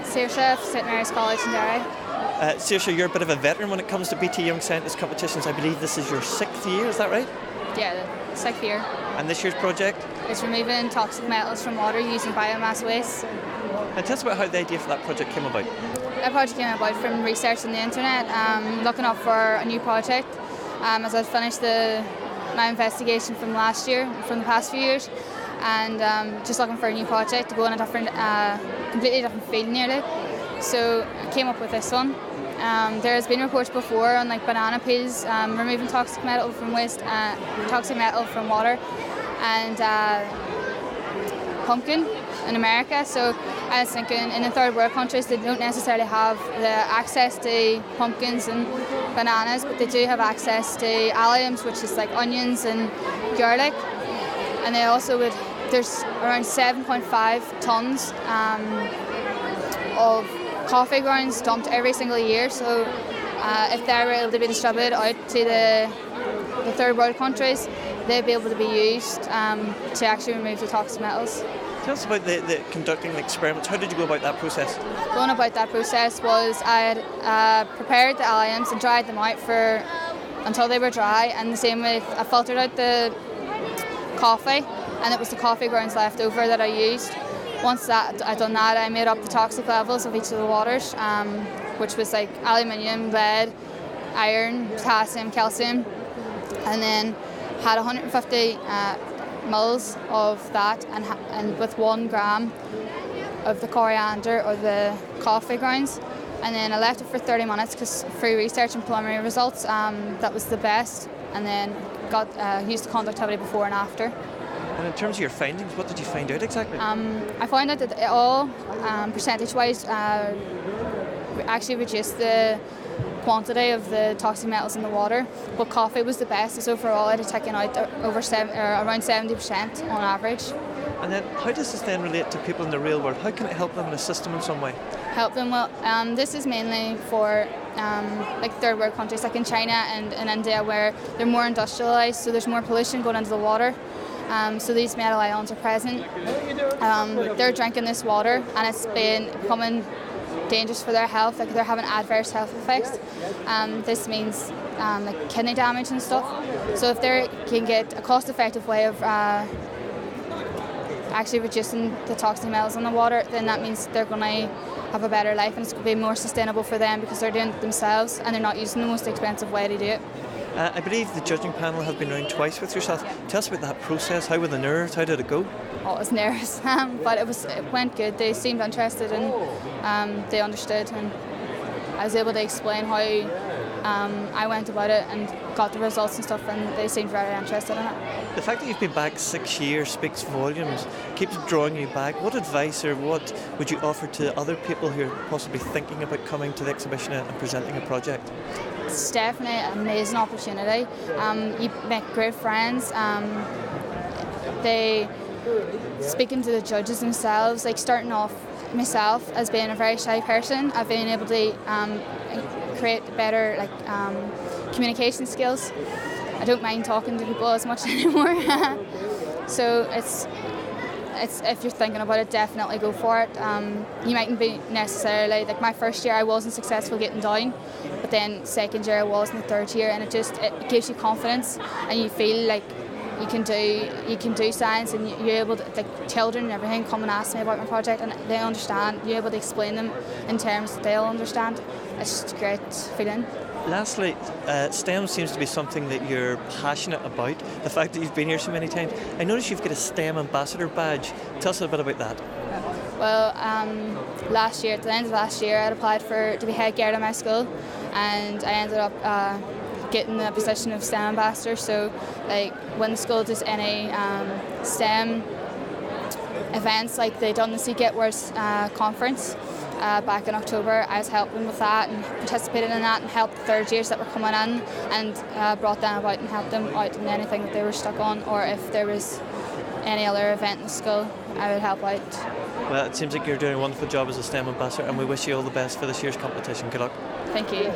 Saoirse, St Mary's College in Derry. Saoirse, you're a bit of a veteran when it comes to BT Young Scientist competitions. I believe this is your 6th year, is that right? Yeah, the 6th year. And this year's project? It's removing toxic metals from water using biomass waste. And tell us about how the idea for that project came about. That project came about from research on the internet, looking up for a new project as I'd finished my investigation from last year, from the past few years, and just looking for a new project to go in a different, completely different field nearly. So I came up with this one. There has been reports before on like banana peels removing toxic metal from waste, toxic metal from water, and pumpkin in America. So I was thinking in the third world countries they don't necessarily have the access to pumpkins and bananas, but they do have access to alliums, which is like onions and garlic, and they also would. There's around 7.5 tons of coffee grounds dumped every single year. So if they were able to be distributed out to the third world countries, they'd be able to be used to actually remove the toxic metals. Tell us about the conducting the experiments. How did you go about that process? Going about that process was I had prepared the alliums and dried them out until they were dry, and the same with I filtered out the coffee, and it was the coffee grounds left over that I used. Once I'd done that, I made up the toxic levels of each of the waters, which was like aluminium, lead, iron, potassium, calcium, and then had 150 mils of that, and with 1 gram of the coriander or the coffee grounds, and then I left it for 30 minutes because through research and preliminary results, that was the best, and then used the conductivity before and after. And in terms of your findings, what did you find out exactly? I found out that it all, percentage-wise, actually reduced the quantity of the toxic metals in the water, but coffee was the best, so overall it had taken out around 70% on average. And then how does this then relate to people in the real world? How can it help them and assist them in some way? Help them? Well, this is mainly for like third world countries like in China and in India, where they're more industrialised, so there's more pollution going into the water. So these metal ions are present. They're drinking this water and it's becoming dangerous for their health, like they're having adverse health effects. This means like kidney damage and stuff. So if they can get a cost-effective way of actually reducing the toxic metals in the water, then that means they're going to have a better life and it's going to be more sustainable for them because they're doing it themselves and they're not using the most expensive way to do it. I believe the judging panel have been round twice with yourself. Tell us about that process. How were the nerves? How did it go? Oh, it was nervous, but it went good. They seemed interested and they understood, and I was able to explain how I went about it and got the results and stuff, and they seemed very interested in it. The fact that you've been back 6 years speaks volumes, keeps drawing you back. What advice or what would you offer to other people who are possibly thinking about coming to the exhibition and presenting a project? It's definitely an amazing opportunity. You make great friends. Speaking to the judges themselves, like starting off myself as being a very shy person, I've been able to create better communication skills. I don't mind talking to people as much anymore. So it's if you're thinking about it, definitely go for it. You mightn't be necessarily, like my first year I wasn't successful getting down, but then second year I was, and the third year, and it gives you confidence and you feel like you can do science, and you're able to, like children and everything come and ask me about my project and they understand, you're able to explain them in terms that they'll understand. It's just a great feeling. Lastly, STEM seems to be something that you're passionate about. The fact that you've been here so many times. I noticed you've got a STEM ambassador badge. Tell us a bit about that. Well, last year, at the end of last year, I'd applied to be head girl in my school, and I ended up getting the position of STEM ambassador. So, like when the school does any STEM events, like they done the Sea Getworth conference back in October, I was helping with that and participated in that and helped the third years that were coming in and brought them about and helped them out in anything that they were stuck on, or if there was any other event in the school, I would help out. Well, it seems like you're doing a wonderful job as a STEM ambassador, and we wish you all the best for this year's competition. Good luck. Thank you.